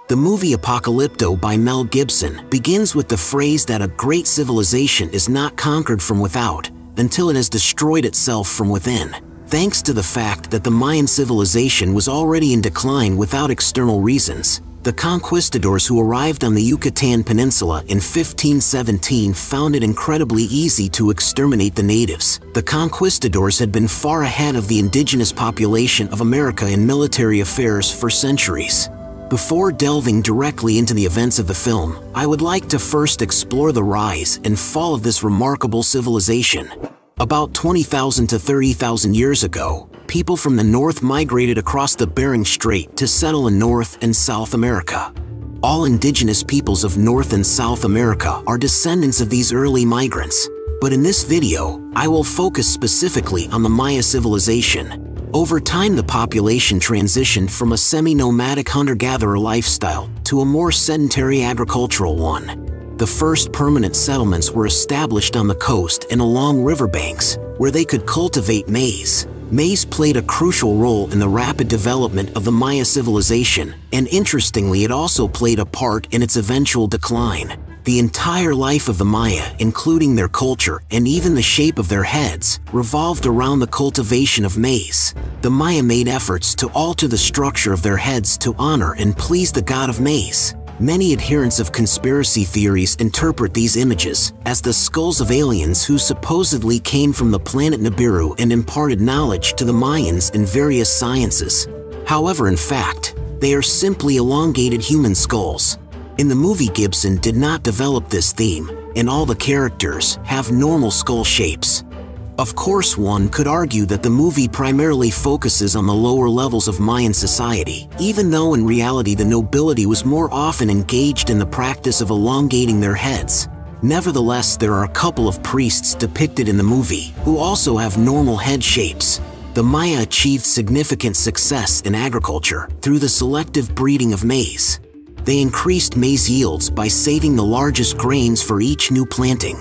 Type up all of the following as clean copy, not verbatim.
The movie Apocalypto by Mel Gibson begins with the phrase that a great civilization is not conquered from without until it has destroyed itself from within. Thanks to the fact that the Mayan civilization was already in decline without external reasons, the Conquistadors who arrived on the Yucatan Peninsula in 1517 found it incredibly easy to exterminate the natives. The Conquistadors had been far ahead of the indigenous population of America in military affairs for centuries. Before delving directly into the events of the film, I would like to first explore the rise and fall of this remarkable civilization. About 20,000 to 30,000 years ago, people from the north migrated across the Bering Strait to settle in North and South America. All indigenous peoples of North and South America are descendants of these early migrants, but in this video, I will focus specifically on the Maya civilization. Over time, the population transitioned from a semi-nomadic hunter-gatherer lifestyle to a more sedentary agricultural one. The first permanent settlements were established on the coast and along riverbanks, where they could cultivate maize. Maize played a crucial role in the rapid development of the Maya civilization, and interestingly, it also played a part in its eventual decline. The entire life of the Maya, including their culture and even the shape of their heads, revolved around the cultivation of maize. The Maya made efforts to alter the structure of their heads to honor and please the god of maize. Many adherents of conspiracy theories interpret these images as the skulls of aliens who supposedly came from the planet Nibiru and imparted knowledge to the Mayans in various sciences. However, in fact, they are simply elongated human skulls. In the movie, Gibson did not develop this theme, and all the characters have normal skull shapes. Of course, one could argue that the movie primarily focuses on the lower levels of Mayan society, even though in reality the nobility was more often engaged in the practice of elongating their heads. Nevertheless, there are a couple of priests depicted in the movie who also have normal head shapes. The Maya achieved significant success in agriculture through the selective breeding of maize. They increased maize yields by saving the largest grains for each new planting.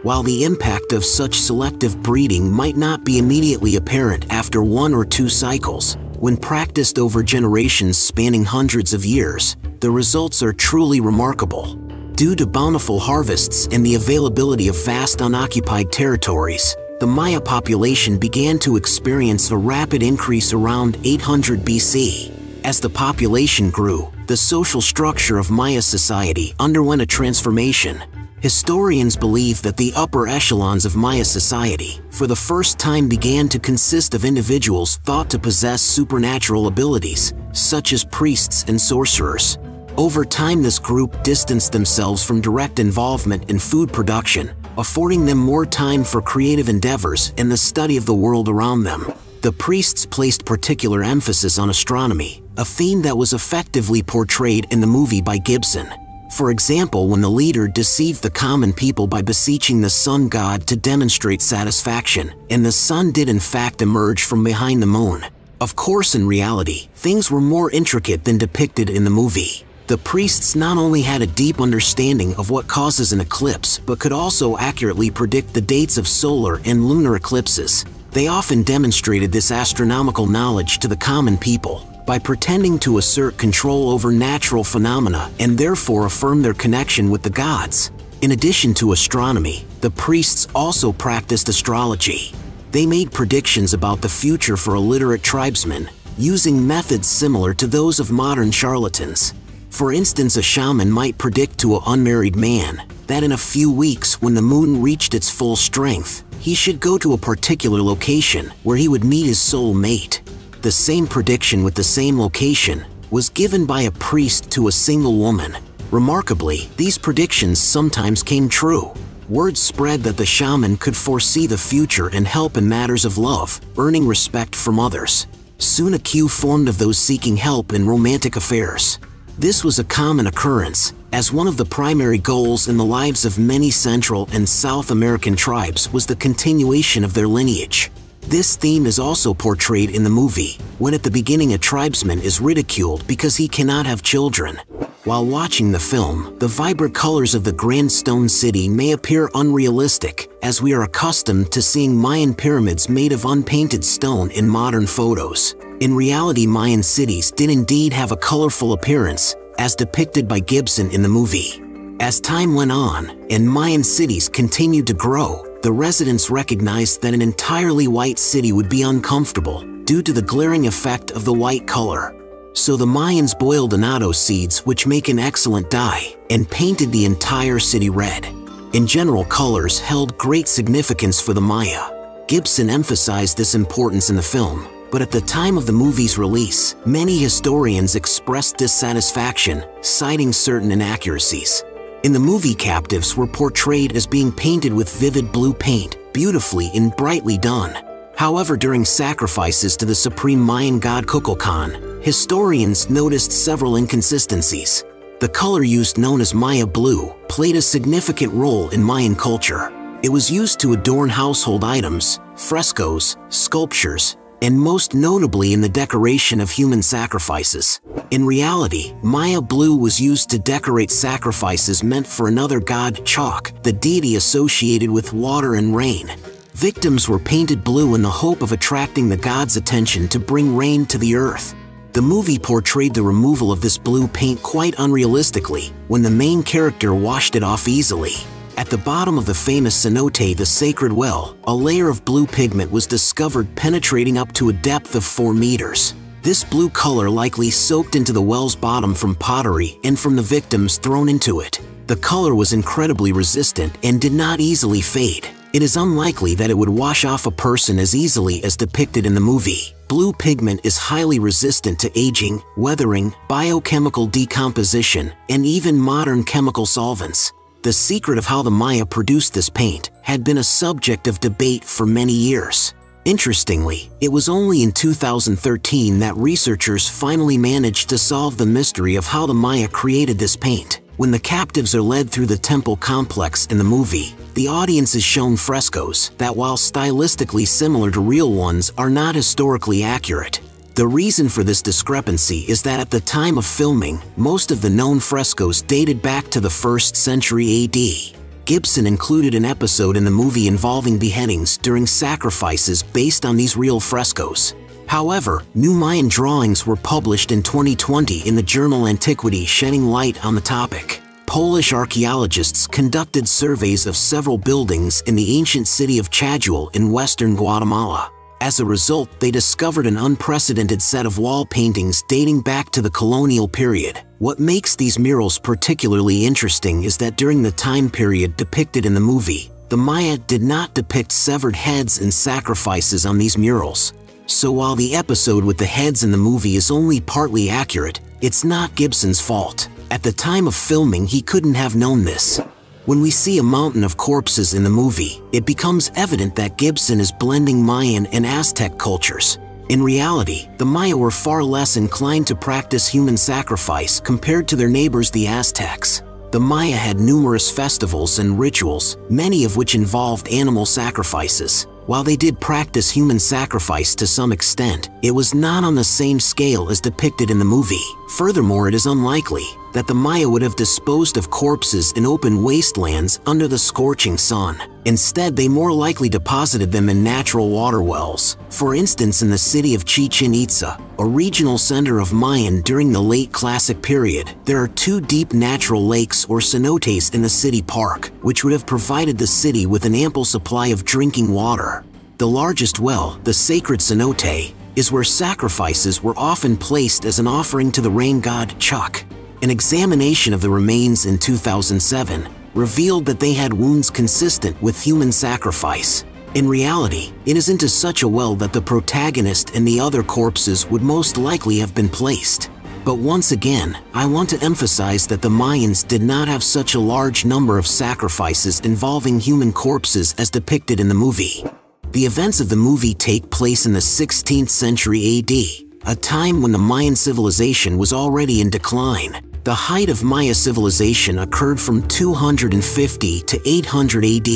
While the impact of such selective breeding might not be immediately apparent after 1 or 2 cycles, when practiced over generations spanning hundreds of years, the results are truly remarkable. Due to bountiful harvests and the availability of vast unoccupied territories, the Maya population began to experience a rapid increase around 800 BC. As the population grew, the social structure of Maya society underwent a transformation. Historians believe that the upper echelons of Maya society, for the first time, began to consist of individuals thought to possess supernatural abilities, such as priests and sorcerers. Over time, this group distanced themselves from direct involvement in food production, affording them more time for creative endeavors and the study of the world around them. The priests placed particular emphasis on astronomy, a theme that was effectively portrayed in the movie by Gibson. For example, when the leader deceived the common people by beseeching the sun god to demonstrate satisfaction, and the sun did in fact emerge from behind the moon. Of course, in reality, things were more intricate than depicted in the movie. The priests not only had a deep understanding of what causes an eclipse, but could also accurately predict the dates of solar and lunar eclipses. They often demonstrated this astronomical knowledge to the common people by pretending to assert control over natural phenomena and therefore affirm their connection with the gods. In addition to astronomy, the priests also practiced astrology. They made predictions about the future for illiterate tribesmen, using methods similar to those of modern charlatans. For instance, a shaman might predict to an unmarried man that in a few weeks, when the moon reached its full strength, he should go to a particular location where he would meet his soul mate. The same prediction with the same location was given by a priest to a single woman. Remarkably, these predictions sometimes came true. Word spread that the shaman could foresee the future and help in matters of love, earning respect from others. Soon a queue formed of those seeking help in romantic affairs. This was a common occurrence, as one of the primary goals in the lives of many Central and South American tribes was the continuation of their lineage. This theme is also portrayed in the movie, when at the beginning a tribesman is ridiculed because he cannot have children. While watching the film, the vibrant colors of the Grand Stone City may appear unrealistic, as we are accustomed to seeing Mayan pyramids made of unpainted stone in modern photos. In reality, Mayan cities did indeed have a colorful appearance, as depicted by Gibson in the movie. As time went on, and Mayan cities continued to grow, the residents recognized that an entirely white city would be uncomfortable due to the glaring effect of the white color. So the Mayans boiled annatto seeds, which make an excellent dye, and painted the entire city red. In general, colors held great significance for the Maya. Gibson emphasized this importance in the film, but at the time of the movie's release, many historians expressed dissatisfaction, citing certain inaccuracies. In the movie, captives were portrayed as being painted with vivid blue paint, beautifully and brightly done. However, during sacrifices to the supreme Mayan god Kukulkan, historians noticed several inconsistencies. The color used, known as Maya blue, played a significant role in Mayan culture. It was used to adorn household items, frescoes, sculptures, and most notably in the decoration of human sacrifices. In reality, Maya blue was used to decorate sacrifices meant for another god, Chak, the deity associated with water and rain. Victims were painted blue in the hope of attracting the god's attention to bring rain to the earth. The movie portrayed the removal of this blue paint quite unrealistically, when the main character washed it off easily. At the bottom of the famous cenote, the sacred well, a layer of blue pigment was discovered penetrating up to a depth of 4 meters. This blue color likely soaked into the well's bottom from pottery and from the victims thrown into it. The color was incredibly resistant and did not easily fade. It is unlikely that it would wash off a person as easily as depicted in the movie. Blue pigment is highly resistant to aging, weathering, biochemical decomposition, and even modern chemical solvents. The secret of how the Maya produced this paint had been a subject of debate for many years. Interestingly, it was only in 2013 that researchers finally managed to solve the mystery of how the Maya created this paint. When the captives are led through the temple complex in the movie, the audience is shown frescoes that, while stylistically similar to real ones, are not historically accurate. The reason for this discrepancy is that at the time of filming, most of the known frescoes dated back to the 1st century AD. Gibson included an episode in the movie involving beheadings during sacrifices based on these real frescoes. However, new Mayan drawings were published in 2020 in the journal Antiquity, shedding light on the topic. Polish archaeologists conducted surveys of several buildings in the ancient city of Chajuel in western Guatemala. As a result, they discovered an unprecedented set of wall paintings dating back to the colonial period. What makes these murals particularly interesting is that during the time period depicted in the movie, the Maya did not depict severed heads and sacrifices on these murals. So while the episode with the heads in the movie is only partly accurate, it's not Gibson's fault. At the time of filming, he couldn't have known this. When we see a mountain of corpses in the movie, it becomes evident that Gibson is blending Mayan and Aztec cultures. In reality, the Maya were far less inclined to practice human sacrifice compared to their neighbors, the Aztecs. The Maya had numerous festivals and rituals, many of which involved animal sacrifices. While they did practice human sacrifice to some extent, it was not on the same scale as depicted in the movie. Furthermore, it is unlikely that the Maya would have disposed of corpses in open wastelands under the scorching sun. Instead, they more likely deposited them in natural water wells. For instance, in the city of Chichen Itza, a regional center of Mayan during the late Classic period, there are 2 deep natural lakes or cenotes in the city park, which would have provided the city with an ample supply of drinking water. The largest well, the sacred cenote, is where sacrifices were often placed as an offering to the rain god Chak. An examination of the remains in 2007 revealed that they had wounds consistent with human sacrifice. In reality, it is into such a well that the protagonist and the other corpses would most likely have been placed. But once again, I want to emphasize that the Mayans did not have such a large number of sacrifices involving human corpses as depicted in the movie. The events of the movie take place in the 16th century AD, a time when the Mayan civilization was already in decline. The height of Maya civilization occurred from 250 to 800 AD.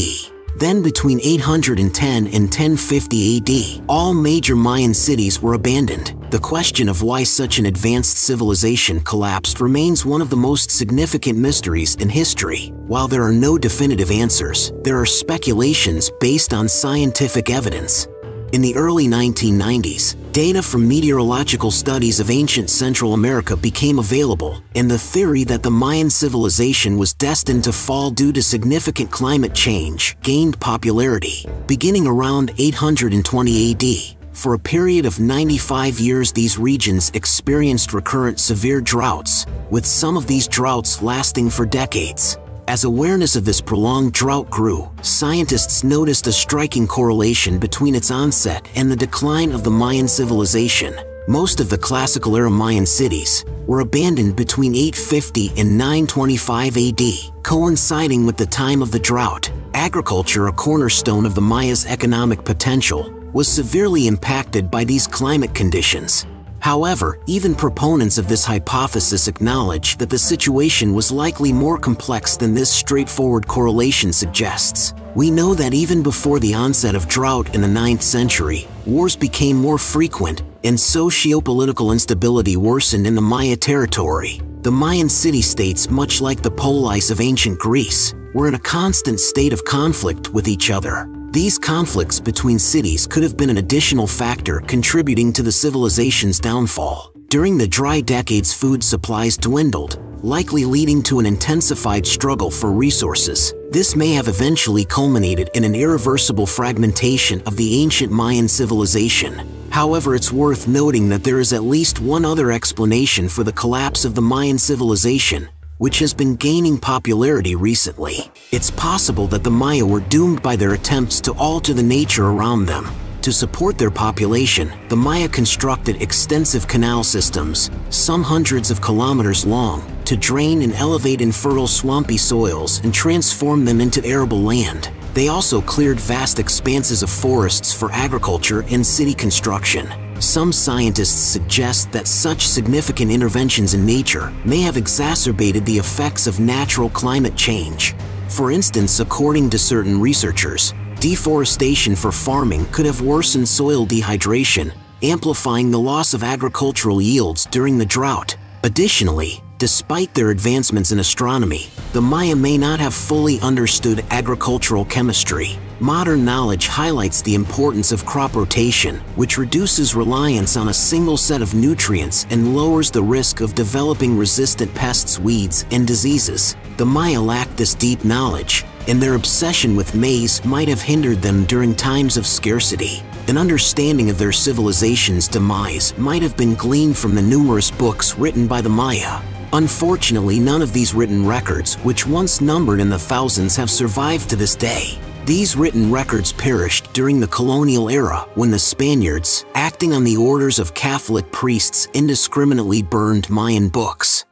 Then between 810 and 1050 AD, all major Mayan cities were abandoned. The question of why such an advanced civilization collapsed remains one of the most significant mysteries in history. While there are no definitive answers, there are speculations based on scientific evidence. In the early 1990s, data from meteorological studies of ancient Central America became available, and the theory that the Mayan civilization was destined to fall due to significant climate change gained popularity. Beginning around 820 AD, for a period of 95 years these regions experienced recurrent severe droughts, with some of these droughts lasting for decades. As awareness of this prolonged drought grew, scientists noticed a striking correlation between its onset and the decline of the Mayan civilization. Most of the classical-era Mayan cities were abandoned between 850 and 925 AD, coinciding with the time of the drought. Agriculture, a cornerstone of the Maya's economic potential, was severely impacted by these climate conditions. However, even proponents of this hypothesis acknowledge that the situation was likely more complex than this straightforward correlation suggests. We know that even before the onset of drought in the 9th century, wars became more frequent and socio-political instability worsened in the Maya territory. The Mayan city-states, much like the polis of ancient Greece, were in a constant state of conflict with each other. These conflicts between cities could have been an additional factor contributing to the civilization's downfall. During the dry decades, food supplies dwindled, likely leading to an intensified struggle for resources. This may have eventually culminated in an irreversible fragmentation of the ancient Mayan civilization. However, it's worth noting that there is at least one other explanation for the collapse of the Mayan civilization, which has been gaining popularity recently. It's possible that the Maya were doomed by their attempts to alter the nature around them. To support their population, the Maya constructed extensive canal systems, some hundreds of kilometers long, to drain and elevate infertile swampy soils and transform them into arable land. They also cleared vast expanses of forests for agriculture and city construction. Some scientists suggest that such significant interventions in nature may have exacerbated the effects of natural climate change. For instance, according to certain researchers, deforestation for farming could have worsened soil dehydration, amplifying the loss of agricultural yields during the drought. Additionally, despite their advancements in astronomy, the Maya may not have fully understood agricultural chemistry. Modern knowledge highlights the importance of crop rotation, which reduces reliance on a single set of nutrients and lowers the risk of developing resistant pests, weeds, and diseases. The Maya lacked this deep knowledge, and their obsession with maize might have hindered them during times of scarcity. An understanding of their civilization's demise might have been gleaned from the numerous books written by the Maya. Unfortunately, none of these written records, which once numbered in the thousands, have survived to this day. These written records perished during the colonial era when the Spaniards, acting on the orders of Catholic priests, indiscriminately burned Mayan books.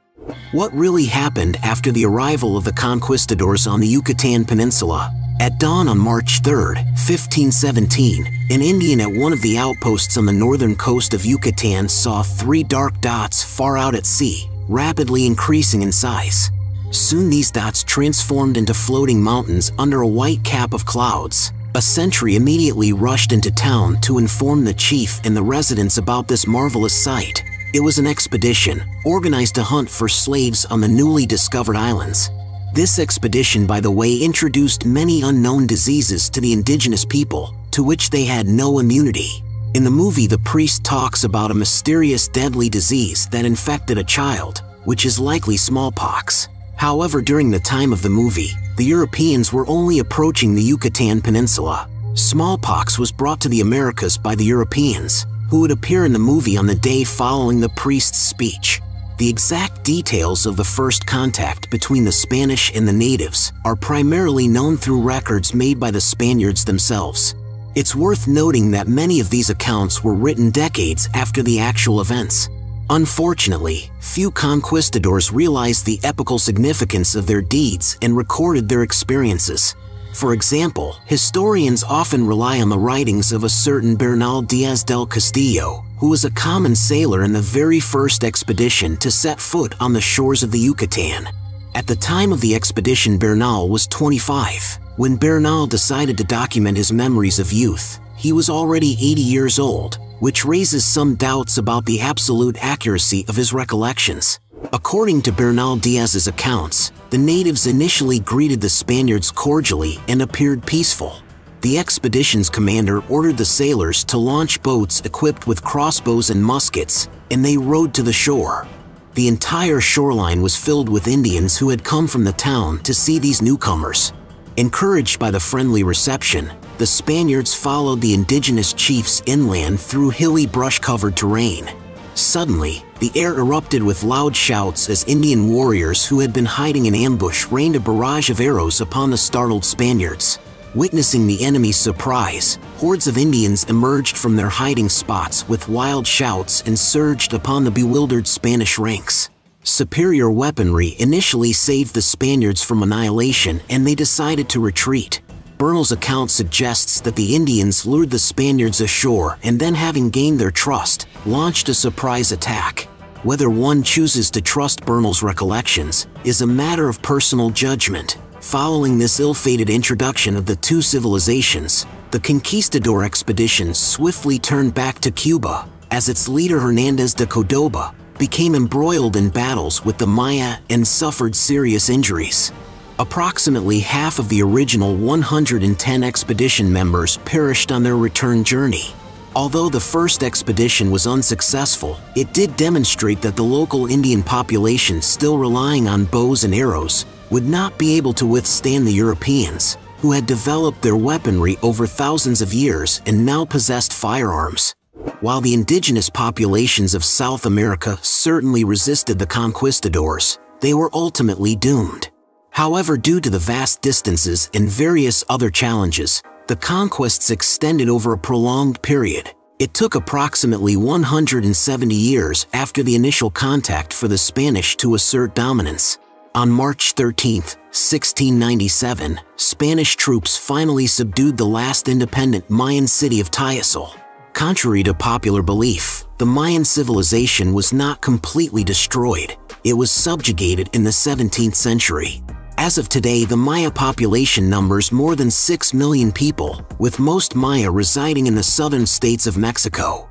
What really happened after the arrival of the Conquistadors on the Yucatan Peninsula? At dawn on March 3, 1517, an Indian at one of the outposts on the northern coast of Yucatan saw 3 dark dots far out at sea, rapidly increasing in size. Soon these dots transformed into floating mountains under a white cap of clouds. A sentry immediately rushed into town to inform the chief and the residents about this marvelous sight. It was an expedition, organized to hunt for slaves on the newly discovered islands. This expedition, by the way, introduced many unknown diseases to the indigenous people, to which they had no immunity. In the movie, the priest talks about a mysterious deadly disease that infected a child, which is likely smallpox. However, during the time of the movie, the Europeans were only approaching the Yucatan Peninsula. Smallpox was brought to the Americas by the Europeans, who would appear in the movie on the day following the priest's speech. The exact details of the first contact between the Spanish and the natives are primarily known through records made by the Spaniards themselves. It's worth noting that many of these accounts were written decades after the actual events. Unfortunately, few conquistadors realized the epical significance of their deeds and recorded their experiences. For example, historians often rely on the writings of a certain Bernal Diaz del Castillo, who was a common sailor in the very first expedition to set foot on the shores of the Yucatan. At the time of the expedition, Bernal was 25. When Bernal decided to document his memories of youth, he was already 80 years old, which raises some doubts about the absolute accuracy of his recollections. According to Bernal Diaz's accounts, the natives initially greeted the Spaniards cordially and appeared peaceful. The expedition's commander ordered the sailors to launch boats equipped with crossbows and muskets, and they rowed to the shore. The entire shoreline was filled with Indians who had come from the town to see these newcomers. Encouraged by the friendly reception, the Spaniards followed the indigenous chiefs inland through hilly brush-covered terrain. Suddenly, the air erupted with loud shouts as Indian warriors who had been hiding in ambush rained a barrage of arrows upon the startled Spaniards. Witnessing the enemy's surprise, hordes of Indians emerged from their hiding spots with wild shouts and surged upon the bewildered Spanish ranks. Superior weaponry initially saved the Spaniards from annihilation, and they decided to retreat. Bernal's account suggests that the Indians lured the Spaniards ashore and then, having gained their trust, launched a surprise attack. Whether one chooses to trust Bernal's recollections is a matter of personal judgment. Following this ill-fated introduction of the two civilizations, the Conquistador expedition swiftly turned back to Cuba, as its leader Hernandez de Cordoba became embroiled in battles with the Maya and suffered serious injuries. Approximately half of the original 110 expedition members perished on their return journey. Although the first expedition was unsuccessful, it did demonstrate that the local Indian population, still relying on bows and arrows, would not be able to withstand the Europeans, who had developed their weaponry over thousands of years and now possessed firearms. While the indigenous populations of South America certainly resisted the conquistadors, they were ultimately doomed. However, due to the vast distances and various other challenges, the conquests extended over a prolonged period. It took approximately 170 years after the initial contact for the Spanish to assert dominance. On March 13, 1697, Spanish troops finally subdued the last independent Mayan city of Tayasal. Contrary to popular belief, the Mayan civilization was not completely destroyed. It was subjugated in the 17th century. As of today, the Maya population numbers more than 6 million people, with most Maya residing in the southern states of Mexico.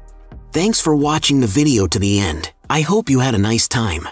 Thanks for watching the video to the end. I hope you had a nice time.